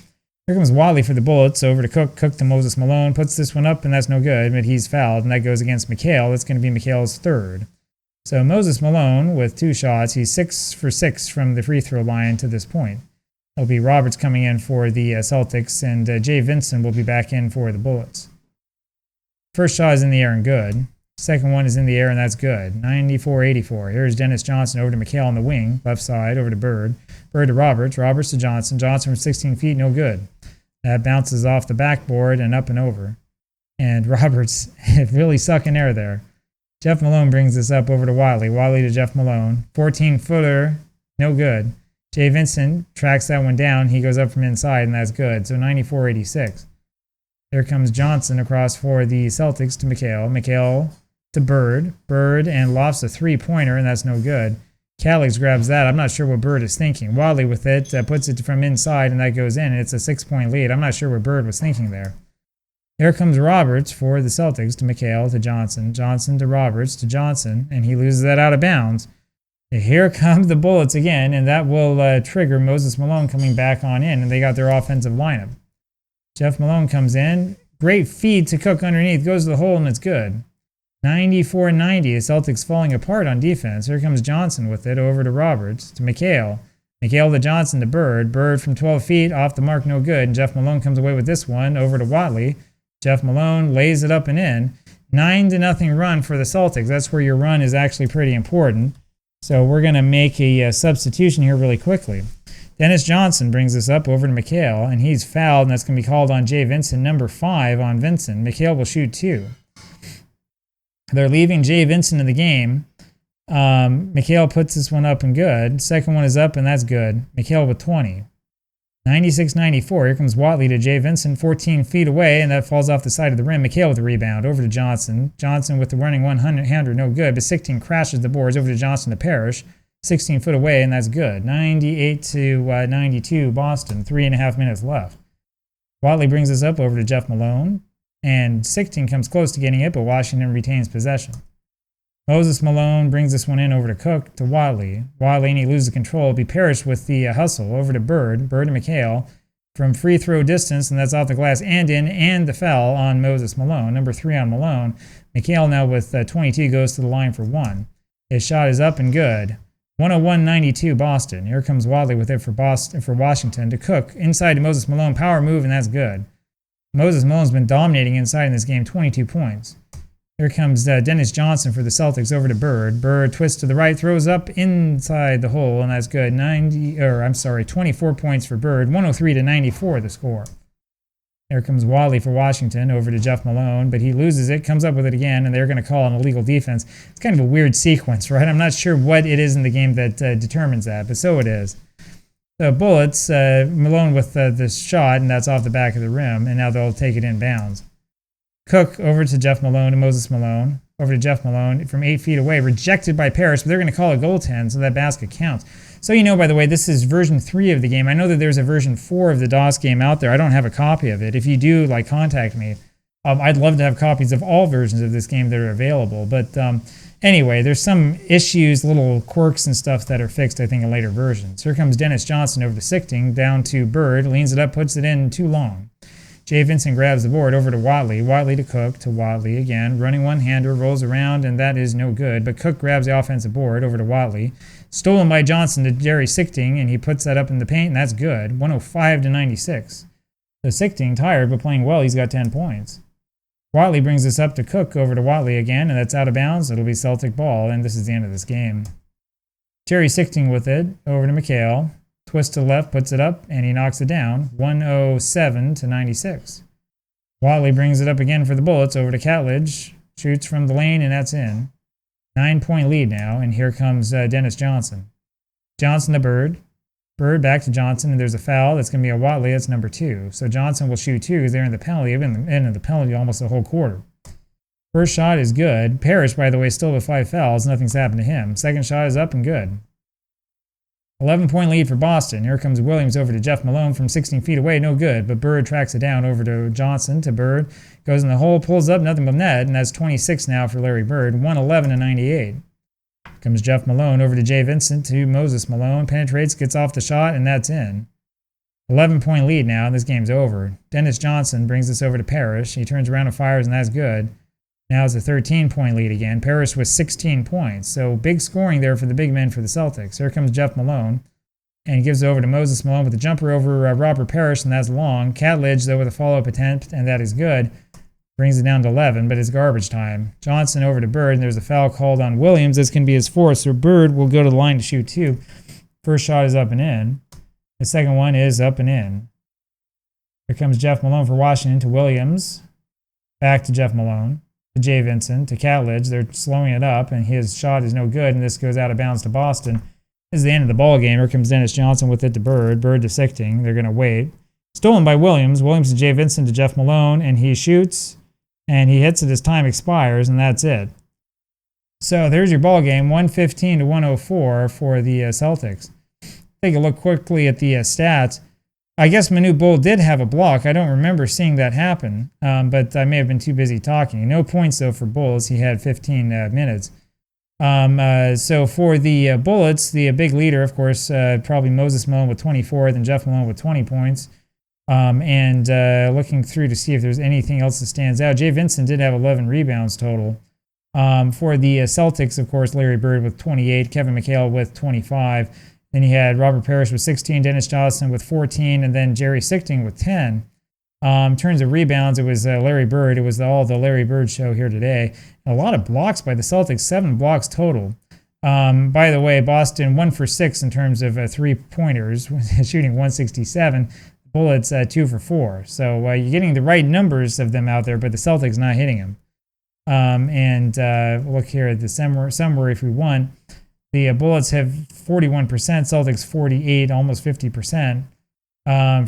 Here comes Watley for the Bullets, over to Cook. Cook to Moses Malone. Puts this one up, and that's no good, but he's fouled, and that goes against McHale. That's going to be McHale's 3rd. So Moses Malone with 2 shots. He's 6 for 6 from the free throw line to this point. It'll be Roberts coming in for the Celtics, and Jay Vincent will be back in for the Bullets. First shot is in the air and good. Second one is in the air, and that's good. 94-84. Here's Dennis Johnson over to McHale on the wing, left side, over to Bird. Bird to Roberts. Roberts to Johnson. Johnson from 16 feet, no good. That bounces off the backboard and up and over. And Roberts really sucking air there. Jeff Malone brings this up over to Watley. Watley to Jeff Malone. 14-footer, no good. Jay Vincent tracks that one down. He goes up from inside, and that's good. So 94-86. There comes Johnson across for the Celtics to McHale. McHale to Bird. Bird and lofts a 3-pointer, and that's no good. Calix grabs that. I'm not sure what Bird is thinking. Watley with it, puts it from inside, and that goes in. It's a 6-point lead. I'm not sure what Bird was thinking there. Here comes Roberts for the Celtics to McHale to Johnson. Johnson to Roberts to Johnson, and he loses that out of bounds. Here come the Bullets again, and that will trigger Moses Malone coming back on in, and they got their offensive lineup. Jeff Malone comes in. Great feed to Cook underneath. Goes to the hole, and it's good. 94-90. The Celtics falling apart on defense. Here comes Johnson with it over to Roberts to McHale. McHale to Johnson to Bird. Bird from 12 feet, off the mark, no good. And Jeff Malone comes away with this one over to Watley. Jeff Malone lays it up and in. 9-0 run for the Celtics. That's where your run is actually pretty important. So we're going to make a substitution here really quickly. Dennis Johnson brings this up over to McHale, and he's fouled, and that's going to be called on Jay Vincent, number 5 on Vincent. McHale will shoot 2. They're leaving Jay Vincent in the game. McHale puts this one up and good. Second one is up, and that's good. McHale with 20. 96-94. Here comes Watley to Jay Vincent, 14 feet away, and that falls off the side of the rim. McHale with the rebound. Over to Johnson. Johnson with the running 100, no good, but 16 crashes the boards. Over to Johnson to Parrish. 16 foot away, and that's good. 98-92 Boston. 3.5 minutes left. Watley brings this up over to Jeff Malone, and 16 comes close to getting it, but Washington retains possession. Moses Malone brings this one in over to Cook to Watley. Watley, and he loses control. It'll be Parrish with the hustle over to Bird. Bird to McHale from free throw distance, and that's off the glass and in, and the foul on Moses Malone. Number 3 on Malone. McHale now with 22 goes to the line for 1. His shot is up and good. 101-92 Boston. Here comes Watley with it for Washington to Cook. Inside to Moses Malone. Power move, and that's good. Moses Malone's been dominating inside in this game, 22 points. Here comes Dennis Johnson for the Celtics over to Bird. Bird twists to the right, throws up inside the hole, and that's good. 24 points for Bird. 103-94 the score. Here comes Watley for Washington over to Jeff Malone, but he loses it, comes up with it again, and they're going to call an illegal defense. It's kind of a weird sequence, right? I'm not sure what it is in the game that determines that, but so it is. So Bullets, Malone with this shot, and that's off the back of the rim, and now they'll take it inbounds. Cook over to Jeff Malone and Moses Malone. Over to Jeff Malone from 8 feet away. Rejected by Parrish, but they're going to call a goaltend, so that basket counts. So you know, by the way, this is version 3 of the game. I know that there's a version 4 of the DOS game out there. I don't have a copy of it. If you do, contact me. I'd love to have copies of all versions of this game that are available. But anyway, there's some issues, little quirks and stuff that are fixed, I think, in later versions. Here comes Dennis Johnson over to Sichting, down to Bird. Leans it up, puts it in too long. Jay Vincent grabs the board over to Watley. Watley to Cook, to Watley again. Running one-hander, rolls around, and that is no good. But Cook grabs the offensive board over to Watley. Stolen by Johnson to Jerry Sichting, and he puts that up in the paint, and that's good. 105-96. So Sichting, tired but playing well, he's got 10 points. Watley brings this up to Cook over to Watley again, and that's out of bounds. It'll be Celtic ball, and this is the end of this game. Jerry Sichting with it over to McHale. Twist to the left, puts it up, and he knocks it down. 107-96. Watley brings it up again for the Bullets over to Catledge. Shoots from the lane, and that's in. 9-point lead now, and here comes Dennis Johnson. Johnson to Bird. Bird back to Johnson, and there's a foul. That's going to be a Watley. That's number 2. So Johnson will shoot 2 because they're in the penalty. They've been in the end of the penalty almost the whole quarter. First shot is good. Parrish, by the way, still with 5 fouls. Nothing's happened to him. Second shot is up and good. 11-point lead for Boston. Here comes Williams over to Jeff Malone from 16 feet away. No good, but Bird tracks it down over to Johnson, to Bird. Goes in the hole, pulls up, nothing but net, and that's 26 now for Larry Bird. 111-98. Comes Jeff Malone over to Jay Vincent, to Moses Malone. Penetrates, gets off the shot, and that's in. 11-point lead now, and this game's over. Dennis Johnson brings this over to Parrish. He turns around and fires, and that's good. Now it's a 13-point lead again. Parrish with 16 points. So big scoring there for the big men for the Celtics. Here comes Jeff Malone. And he gives it over to Moses Malone with a jumper over Robert Parrish, and that's long. Catledge, though, with a follow-up attempt, and that is good. Brings it down to 11, but it's garbage time. Johnson over to Bird, and there's a foul called on Williams. This can be his 4th, so Bird will go to the line to shoot 2. First shot is up and in. The second one is up and in. Here comes Jeff Malone for Washington to Williams. Back to Jeff Malone. To Jay Vincent. To Catledge. They're slowing it up, and his shot is no good, and this goes out of bounds to Boston. This is the end of the ball game. Here comes Dennis Johnson with it to Bird. Bird to Sichting. They're going to wait. Stolen by Williams. Williams to Jay Vincent to Jeff Malone, and he shoots. And he hits it as time expires, and that's it. So there's your ball game, 115-104 for the Celtics. Take a look quickly at the stats. I guess Manute Bol did have a block. I don't remember seeing that happen, but I may have been too busy talking. No points, though, for Bulls. He had 15 minutes. So for the Bullets, the big leader, of course, probably Moses Malone with 24, then Jeff Malone with 20 points. And looking through to see if there's anything else that stands out. Jay Vincent did have 11 rebounds total. For the Celtics, of course, Larry Bird with 28, Kevin McHale with 25. Then you had Robert Parrish with 16, Dennis Johnson with 14, and then Jerry Sichting with 10. In terms of rebounds, it was Larry Bird. It was all the Larry Bird show here today. And a lot of blocks by the Celtics, 7 blocks total. By the way, Boston 1 for 6 in terms of 3-pointers, shooting 167. Bullets 2 for 4. So you're getting the right numbers of them out there, but the Celtics not hitting them. Look here at the summary if we won. The Bullets have 41%, Celtics 48, almost 50%.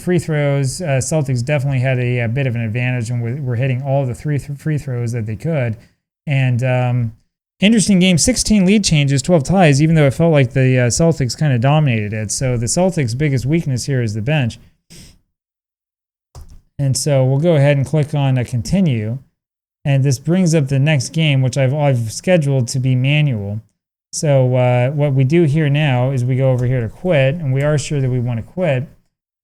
Free throws, Celtics definitely had a bit of an advantage, and were hitting all of the free throws that they could. And interesting game, 16 lead changes, 12 ties, even though it felt like the Celtics kind of dominated it. So the Celtics' biggest weakness here is the bench. And so we'll go ahead and click on continue. And this brings up the next game, which I've scheduled to be manual. So what we do here now is we go over here to quit, and we are sure that we want to quit.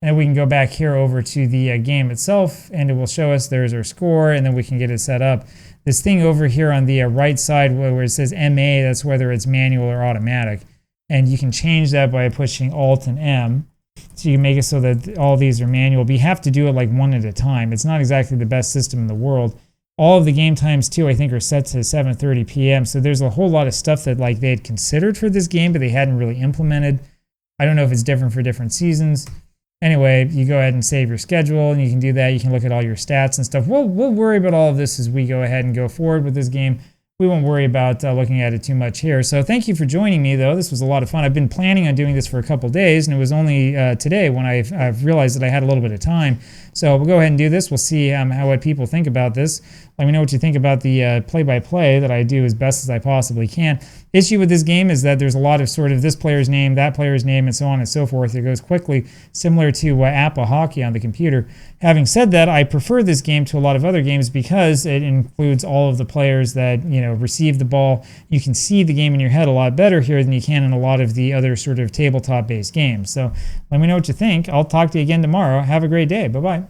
And we can go back here over to the game itself, and it will show us there's our score, and then we can get it set up. This thing over here on the right side where it says MA, that's whether it's manual or automatic. And you can change that by pushing Alt and M. So you can make it so that all these are manual, but you have to do it like one at a time. It's not exactly the best system in the world. All of the game times, too, I think are set to 7:30 p.m. So there's a whole lot of stuff that like they had considered for this game, but they hadn't really implemented. I don't know if it's different for different seasons. Anyway, you go ahead and save your schedule, and you can do that. You can look at all your stats and stuff. We'll worry about all of this as we go ahead and go forward with this game. We won't worry about looking at it too much here. So thank you for joining me, though. This was a lot of fun. I've been planning on doing this for a couple days, and it was only today when I've realized that I had a little bit of time. So we'll go ahead and do this. We'll see what people think about this. Let me know what you think about the play-by-play that I do as best as I possibly can. Issue with this game is that there's a lot of sort of this player's name, that player's name, and so on and so forth. It goes quickly, similar to Apple Hockey on the computer. Having said that, I prefer this game to a lot of other games because it includes all of the players that receive the ball. You can see the game in your head a lot better here than you can in a lot of the other sort of tabletop-based games. So let me know what you think. I'll talk to you again tomorrow. Have a great day. Bye-bye.